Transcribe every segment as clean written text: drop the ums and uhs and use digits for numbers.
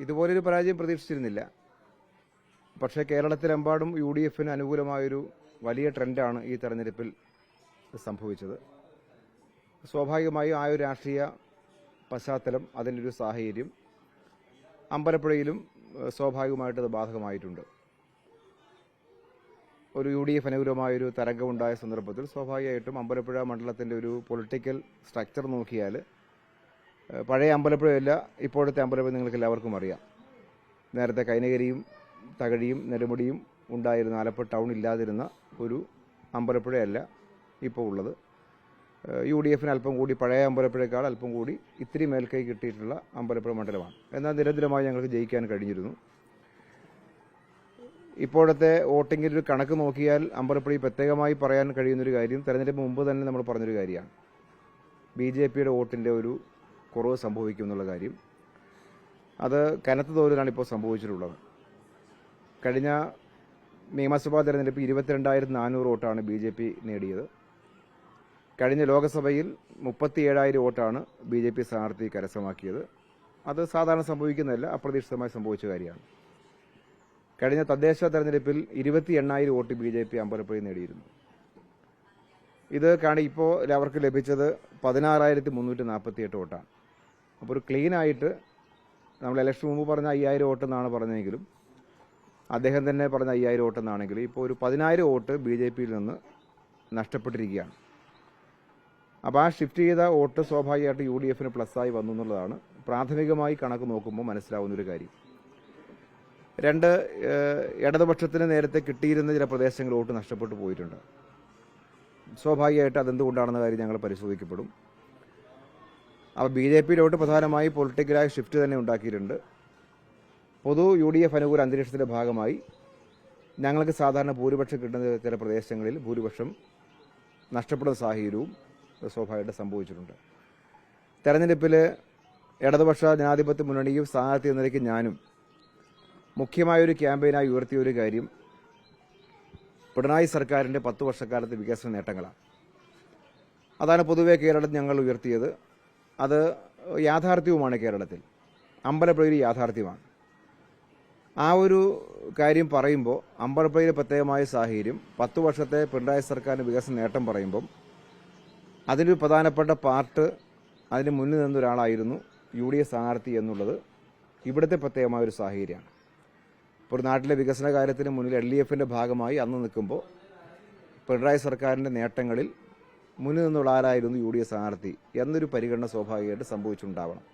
ഇതുപോലൊരു പരാജയം പ്രതീക്ഷിച്ചിരുന്നില്ല. പക്ഷേ കേരളത്തിലെമ്പാടും UDF അനുകൂലമായൊരു വലിയ ട്രെൻഡാണ് ഈ തെരഞ്ഞെടുപ്പിൽ സംഭവിച്ചത്. സ്വാഭാവികമായും ആ ഒരു രാഷ്ട്രീയ പശ്ചാത്തലം, അതിൻ്റെ ഒരു സാഹചര്യം അമ്പലപ്പുഴയിലും സ്വാഭാവികമായിട്ട് അത് ബാധകമായിട്ടുണ്ട്. ഒരു UDF അനുകൂലമായൊരു തരംഗമുണ്ടായ സന്ദർഭത്തിൽ സ്വാഭാവികമായിട്ടും അമ്പലപ്പുഴ മണ്ഡലത്തിൻ്റെ ഒരു പൊളിറ്റിക്കൽ സ്ട്രക്ചർ നോക്കിയാൽ പഴയ അമ്പലപ്പുഴയല്ല ഇപ്പോഴത്തെ അമ്പലപ്പുഴ നിങ്ങൾക്ക് എല്ലാവർക്കും അറിയാം. നേരത്തെ കൈനകരിയും തകഴിയും നെടുമുടിയും ഉണ്ടായിരുന്ന ആലപ്പുഴ ടൗൺ ഇല്ലാതിരുന്ന ഒരു അമ്പലപ്പുഴയല്ല ഇപ്പോൾ ഉള്ളത്. UDF അല്പം കൂടി പഴയ അമ്പലപ്പുഴയേക്കാൾ അല്പം കൂടി ഇത്തിരി മേൽക്കൈ കിട്ടിയിട്ടുള്ള അമ്പലപ്പുഴ മണ്ഡലമാണ്. എന്നാൽ നിരന്തരമായി ഞങ്ങൾക്ക് ജയിക്കാൻ കഴിഞ്ഞിരുന്നു. ഇപ്പോഴത്തെ വോട്ടിങ്ങിൻ്റെ ഒരു കണക്ക് നോക്കിയാൽ അമ്പലപ്പുഴയിൽ പ്രത്യേകമായി പറയാൻ കഴിയുന്നൊരു കാര്യം തെരഞ്ഞെടുപ്പ് മുമ്പ് തന്നെ നമ്മൾ പറഞ്ഞൊരു കാര്യമാണ്. BJPയുടെ വോട്ടിൻ്റെ ഒരു കുറവ് സംഭവിക്കും എന്നുള്ള കാര്യം. അത് കനത്ത തോതിലാണ് ഇപ്പോൾ സംഭവിച്ചിട്ടുള്ളത്. കഴിഞ്ഞ നിയമസഭാ തെരഞ്ഞെടുപ്പ് 22,400 വോട്ടാണ് BJP നേടിയത്. കഴിഞ്ഞ ലോക്സഭയിൽ 37,000 വോട്ടാണ് BJP സ്ഥാനാർത്ഥി കരസ്ഥമാക്കിയത്. അത് സാധാരണ സംഭവിക്കുന്നതല്ല, അപ്രതീക്ഷിതമായി സംഭവിച്ച കാര്യമാണ്. കഴിഞ്ഞ തദ്ദേശ തെരഞ്ഞെടുപ്പിൽ 28,000 വോട്ട് BJP അമ്പലപ്പുഴയിൽ നേടിയിരുന്നു. ഇത് ഇപ്പോൾ അവർക്ക് ലഭിച്ചത് 16,348 വോട്ടാണ്. അപ്പോൾ ഒരു ക്ലീനായിട്ട് നമ്മൾ ഇലക്ഷൻ മുമ്പ് പറഞ്ഞ 5,000 വോട്ടെന്നാണ് പറഞ്ഞതെങ്കിലും അദ്ദേഹം തന്നെ പറഞ്ഞ 5,000 വോട്ടെന്നാണെങ്കിലും ഇപ്പോൾ ഒരു 10,000 വോട്ട് BJPയിൽ നിന്ന് നഷ്ടപ്പെട്ടിരിക്കുകയാണ്. അപ്പോൾ ആ ഷിഫ്റ്റ് ചെയ്ത വോട്ട് സ്വാഭാവികമായിട്ട് UDF പ്ലസ്സായി വന്നു എന്നുള്ളതാണ് പ്രാഥമികമായി കണക്ക് നോക്കുമ്പോൾ മനസ്സിലാവുന്നൊരു കാര്യം. രണ്ട്, ഇടതുപക്ഷത്തിന് നേരത്തെ കിട്ടിയിരുന്ന ചില പ്രദേശങ്ങൾ വോട്ട് നഷ്ടപ്പെട്ടു പോയിട്ടുണ്ട്. സ്വാഭാവികമായിട്ട് അതെന്തുകൊണ്ടാണെന്ന കാര്യം ഞങ്ങൾ പരിശോധിക്കപ്പെടും. അപ്പോൾ BJPയുടെ വോട്ട് പ്രധാനമായി പൊളിറ്റിക്കലായ ഷിഫ്റ്റ് തന്നെ ഉണ്ടാക്കിയിട്ടുണ്ട്. പൊതു UDF അനുകൂല അന്തരീക്ഷത്തിൻ്റെ ഭാഗമായി ഞങ്ങൾക്ക് സാധാരണ ഭൂരിപക്ഷം കിട്ടുന്ന ചില പ്രദേശങ്ങളിൽ ഭൂരിപക്ഷം നഷ്ടപ്പെടുന്ന സാഹചര്യവും സ്വാഭാവികമായിട്ട് സംഭവിച്ചിട്ടുണ്ട്. തെരഞ്ഞെടുപ്പിൽ ഇടതുപക്ഷ ജനാധിപത്യ മുന്നണിയും സ്ഥാനാർത്ഥി എന്ന നിലയ്ക്ക് ഞാനും മുഖ്യമായൊരു ക്യാമ്പയിനായി ഉയർത്തിയ ഒരു കാര്യം പിണറായി സർക്കാരിൻ്റെ 10 വർഷക്കാലത്തെ വികസന നേട്ടങ്ങളാണ്. അതാണ് പൊതുവെ കേരളത്തിൽ ഞങ്ങൾ ഉയർത്തിയത്. അത് യാഥാർത്ഥ്യവുമാണ്. കേരളത്തിൽ അമ്പലപ്പുഴയിൽ യാഥാർത്ഥ്യമാണ്. ആ ഒരു കാര്യം പറയുമ്പോൾ അമ്പലപ്പുഴയിലെ പ്രത്യേകമായ സാഹചര്യം 10 വർഷത്തെ പിണറായി സർക്കാരിൻ്റെ വികസന നേട്ടം പറയുമ്പം അതിലൊരു പ്രധാനപ്പെട്ട പാർട്ട് അതിന് മുന്നിൽ നിന്നൊരാളായിരുന്നു UDF സ്ഥാനാർത്ഥി എന്നുള്ളത് ഇവിടുത്തെ പ്രത്യേകമായൊരു സാഹചര്യമാണ്. ഇപ്പോൾ നാട്ടിലെ വികസന കാര്യത്തിന് മുന്നിൽ LDFൻ്റെ ഭാഗമായി അന്ന് നിൽക്കുമ്പോൾ പിണറായി സർക്കാരിൻ്റെ നേട്ടങ്ങളിൽ മുന്നിൽ നിന്നുള്ള ആരായിരുന്നു UDF സ്ഥാനാർത്ഥി എന്നൊരു പരിഗണന സ്വാഭാവികമായിട്ട് സംഭവിച്ചുണ്ടാവണം.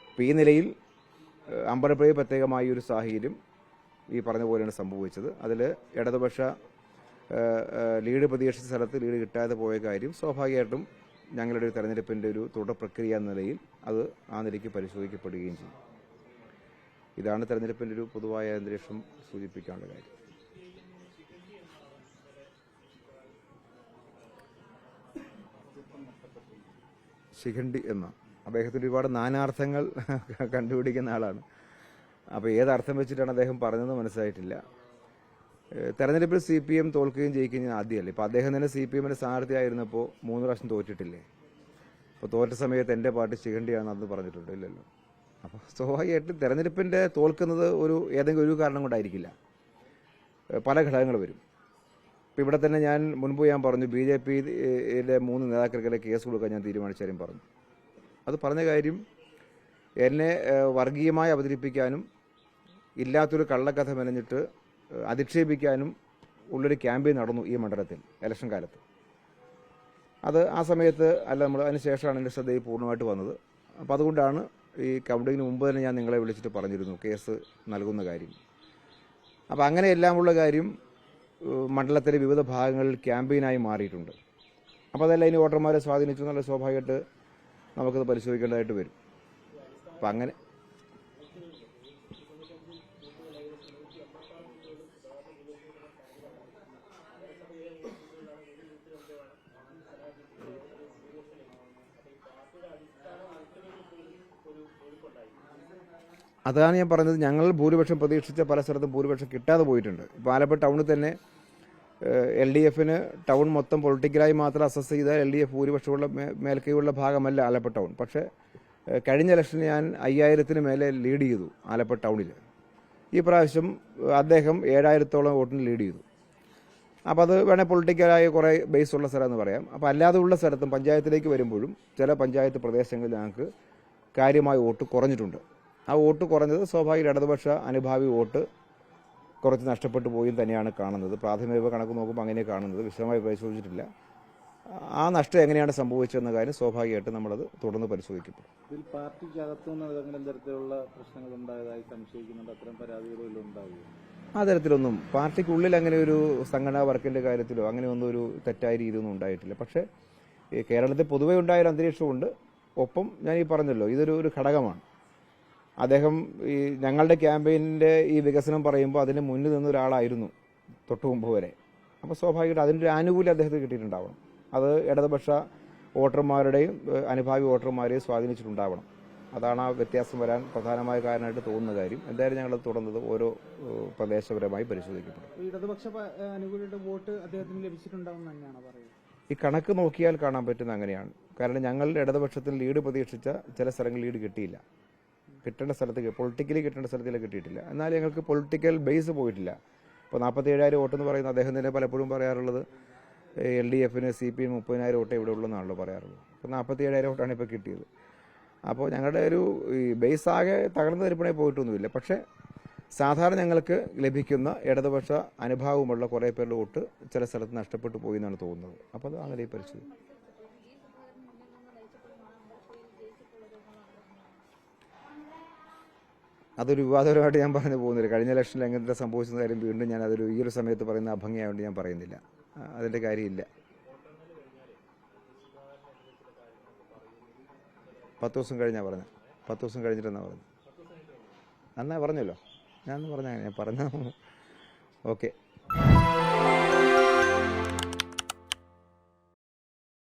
അപ്പോൾ ഈ നിലയിൽ അമ്പലപ്പുഴയിൽ പ്രത്യേകമായ ഒരു സാഹചര്യം ഈ പറഞ്ഞ പോലെയാണ് സംഭവിച്ചത്. അതിൽ ഇടതുപക്ഷ ലീഡ് പ്രതീക്ഷിച്ച സ്ഥലത്ത് ലീഡ് കിട്ടാതെ പോയ കാര്യം സ്വാഭാവികമായിട്ടും ഞങ്ങളുടെ ഒരു തെരഞ്ഞെടുപ്പിൻ്റെ ഒരു തുടർ പ്രക്രിയ എന്ന നിലയിൽ അത് ആ നിലയ്ക്ക് പരിശോധിക്കപ്പെടുകയും ചെയ്യും. ഇതാണ് തെരഞ്ഞെടുപ്പിൻ്റെ ഒരു പൊതുവായ അന്തരീക്ഷം സൂചിപ്പിക്കാനുള്ള കാര്യം. ശിഖണ്ഡി എന്ന അദ്ദേഹത്തിൻ്റെ ഒരുപാട് നാനാർത്ഥങ്ങൾ കണ്ടുപിടിക്കുന്ന ആളാണ്. അപ്പോൾ ഏതർത്ഥം വെച്ചിട്ടാണ് അദ്ദേഹം പറഞ്ഞതെന്ന് മനസ്സിലായിട്ടില്ല. തെരഞ്ഞെടുപ്പിൽ CPM തോൽക്കുകയും ജയിക്കുകയും ആദ്യമല്ലേ. ഇപ്പോൾ അദ്ദേഹം തന്നെ CPMൻ്റെ സ്ഥാനാർത്ഥിയായിരുന്നപ്പോൾ 3 പ്രാവശ്യം തോറ്റിട്ടില്ലേ. അപ്പോൾ തോറ്റ സമയത്ത് എൻ്റെ പാർട്ടി ശിഖണ്ഡിയാണെന്ന് അന്ന് പറഞ്ഞിട്ടുണ്ട്, ഇല്ലല്ലോ. അപ്പോൾ സ്വാഭാവികമായിട്ടും തെരഞ്ഞെടുപ്പിൻ്റെ തോൽക്കുന്നത് ഏതെങ്കിലും ഒരു കാരണം കൊണ്ടായിരിക്കില്ല, പല ഘടകങ്ങൾ വരും. ഇപ്പോൾ ഇവിടെ തന്നെ മുൻപ് ഞാൻ പറഞ്ഞു BJPയുടെ 3 നേതാക്കൾക്കെതിരെ കേസ് കൊടുക്കാൻ ഞാൻ തീരുമാനിച്ചാലും പറഞ്ഞു. അത് പറഞ്ഞ കാര്യം എന്നെ വർഗീയമായി അവതരിപ്പിക്കാനും ഇല്ലാത്തൊരു കള്ളക്കഥ മെനഞ്ഞിട്ട് അധിക്ഷേപിക്കാനും ഉള്ളൊരു ക്യാമ്പയിൻ നടന്നു ഈ മണ്ഡലത്തിൽ ഇലക്ഷൻ കാലത്ത്. അത് ആ സമയത്ത് അല്ല, നമ്മൾ അതിന് ശേഷമാണ് എൻ്റെ ശ്രദ്ധയിൽ പൂർണ്ണമായിട്ട് വന്നത്. അപ്പോൾ അതുകൊണ്ടാണ് ഈ കൗണ്ടിങ്ങിന് മുമ്പ് തന്നെ ഞാൻ നിങ്ങളെ വിളിച്ചിട്ട് പറഞ്ഞിരുന്നു കേസ് നൽകുന്ന കാര്യം. അപ്പോൾ അങ്ങനെയെല്ലാമുള്ള കാര്യം മണ്ഡലത്തിലെ വിവിധ ഭാഗങ്ങളിൽ ക്യാമ്പയിനായി മാറിയിട്ടുണ്ട്. അപ്പോൾ അതെല്ലാം ഇനി വോട്ടർമാരെ സ്വാധീനിച്ചു എന്നുള്ള സ്വാഭാവികമായിട്ട് നമുക്കത് പരിശോധിക്കേണ്ടതായിട്ട് വരും. അപ്പം അങ്ങനെ അതാണ് ഞാൻ പറഞ്ഞത്. ഞങ്ങൾ ഭൂരിപക്ഷം പ്രതീക്ഷിച്ച പല സ്ഥലത്തും ഭൂരിപക്ഷം കിട്ടാതെ പോയിട്ടുണ്ട്. ഇപ്പോൾ ആലപ്പുഴ ടൗണിൽ തന്നെ LDFന് ടൗൺ മൊത്തം പൊളിറ്റിക്കലായി മാത്രം അസസ് ചെയ്താൽ LDF ഭൂരിപക്ഷമുള്ള മേൽക്കൈയുള്ള ഭാഗമല്ല ആലപ്പുഴ ടൗൺ. പക്ഷേ കഴിഞ്ഞ ഇലക്ഷന് ഞാൻ 5000-ന് മേലെ ലീഡ് ചെയ്തു ആലപ്പുഴ ടൗണിൽ. ഈ പ്രാവശ്യം അദ്ദേഹം 7000-ഓളം വോട്ടിന് ലീഡ് ചെയ്തു. അപ്പോൾ അത് വേണേൽ പൊളിറ്റിക്കലായ കുറേ ബേസ് ഉള്ള സ്ഥലമെന്ന് പറയാം. അപ്പോൾ അല്ലാതെ ഉള്ള സ്ഥലത്തും പഞ്ചായത്തിലേക്ക് വരുമ്പോഴും ചില പഞ്ചായത്ത് പ്രദേശങ്ങളിൽ ഞങ്ങൾക്ക് കാര്യമായ വോട്ട് കുറഞ്ഞിട്ടുണ്ട്. ആ വോട്ട് കുറഞ്ഞത് സ്വാഭാവിക ഇടതുപക്ഷ അനുഭാവി വോട്ട് കുറച്ച് നഷ്ടപ്പെട്ടു പോയി തന്നെയാണ് കാണുന്നത്. പ്രാഥമിക കണക്ക് നോക്കുമ്പോൾ അങ്ങനെ കാണുന്നത്, വിശദമായി പരിശോധിച്ചിട്ടില്ല. ആ നഷ്ടം എങ്ങനെയാണ് സംഭവിച്ചതെന്ന കാര്യം സ്വാഭാവികമായിട്ട് നമ്മളത് തുടർന്ന് പരിശോധിക്കപ്പെടും. ഇതിൽ പാർട്ടിക്കകത്തുനിന്ന് ഏതെങ്കിലും തരത്തിലുള്ള പ്രശ്നങ്ങൾ ഉണ്ടായതായി സംശയിക്കുന്നുണ്ട്. അത്തരം പരാതികളും ഉണ്ടാവുകയും ആ തരത്തിലൊന്നും പാർട്ടിക്കുള്ളിൽ അങ്ങനെ ഒരു സംഘടനാ വർക്കിൻ്റെ കാര്യത്തിലോ അങ്ങനെയൊന്നും ഒരു തെറ്റായ രീതിയൊന്നും ഉണ്ടായിട്ടില്ല. പക്ഷേ കേരളത്തിൽ പൊതുവെ ഉണ്ടായൊരു അന്തരീക്ഷമുണ്ട്. ഒപ്പം ഞാൻ ഈ പറഞ്ഞല്ലോ, ഇതൊരു ഘടകമാണ്. അദ്ദേഹം ഈ ഞങ്ങളുടെ ക്യാമ്പയിനിൻ്റെ ഈ വികസനം പറയുമ്പോൾ അതിന് മുന്നിൽ നിന്ന ഒരാളായിരുന്നു തൊട്ടു മുമ്പ് വരെ. അപ്പോൾ സ്വാഭാവികമായിട്ട് അതിൻ്റെ ഒരു ആനുകൂല്യം അദ്ദേഹത്തിന് കിട്ടിയിട്ടുണ്ടാവണം. അത് ഇടതുപക്ഷ വോട്ടർമാരുടെയും അനുഭാവി വോട്ടർമാരെയും സ്വാധീനിച്ചിട്ടുണ്ടാവണം. അതാണ് ആ വ്യത്യാസം വരാൻ പ്രധാനമായ കാരണമായിട്ട് തോന്നുന്ന കാര്യം. എന്തായാലും ഞങ്ങളത് തുടർന്നത് ഓരോ പ്രദേശപരമായി പരിശോധിക്കപ്പെടും. ഇടതുപക്ഷ അനുകൂലിയുടെ വോട്ട് അദ്ദേഹത്തിന് ലഭിച്ചിട്ടുണ്ടാവും തന്നെയാണ് പറയുന്നത്. ഈ കണക്ക് നോക്കിയാൽ കാണാൻ പറ്റുന്ന അങ്ങനെയാണ്. കാരണം ഞങ്ങളുടെ ഇടതുപക്ഷത്തിൽ ലീഡ് പ്രതീക്ഷിച്ച ചില സ്ഥലങ്ങളിൽ ലീഡ് കിട്ടിയില്ല. കിട്ടേണ്ട സ്ഥലത്ത് പൊളിറ്റിക്കലി കിട്ടേണ്ട സ്ഥലത്തിൽ കിട്ടിയിട്ടില്ല. എന്നാൽ ഞങ്ങൾക്ക് പൊളിറ്റിക്കൽ ബേസ് പോയിട്ടില്ല. ഇപ്പോൾ 47,000 വോട്ടെന്ന് പറയുന്നത് അദ്ദേഹം തന്നെ പലപ്പോഴും പറയാറുള്ളത് LDFന് CPM 30,000 വോട്ട് ഇവിടെ ഉള്ളതെന്നാണല്ലോ പറയാറുള്ളത്. അപ്പോൾ 47,000 വോട്ടാണ് ഇപ്പോൾ കിട്ടിയത്. അപ്പോൾ ഞങ്ങളുടെ ഒരു ഈ ബേസ് ആകെ തകർന്നു തരിപ്പണേ പോയിട്ടൊന്നുമില്ല. പക്ഷേ സാധാരണ ഞങ്ങൾക്ക് ലഭിക്കുന്ന ഇടതുപക്ഷ അനുഭാവമുള്ള കുറേ പേരുടെ വോട്ട് ചില സ്ഥലത്ത് നഷ്ടപ്പെട്ടു പോയി എന്നാണ് തോന്നുന്നത്. അപ്പോൾ അത് അങ്ങനെ പരിശോധന. അതൊരു വിവാദപരമായിട്ട് ഞാൻ പറഞ്ഞു പോകുന്നില്ല. കഴിഞ്ഞ ഇലക്ഷനിൽ എങ്ങനത്തെ സംഭവിച്ചെന്ന കാര്യം വീണ്ടും ഞാൻ അതൊരു ഈ ഒരു സമയത്ത് പറയുന്ന അഭംഗിയായതുകൊണ്ട് ഞാൻ പറയുന്നില്ല. അതിൻ്റെ കാര്യമില്ല. 10 ദിവസം കഴിഞ്ഞാണ് പറഞ്ഞത്. 10 ദിവസം കഴിഞ്ഞിട്ടെന്നാണ് പറഞ്ഞത്. അന്നാ പറഞ്ഞല്ലോ. ഞാൻ പറഞ്ഞ അങ്ങനെ പറഞ്ഞ ഓക്കെ.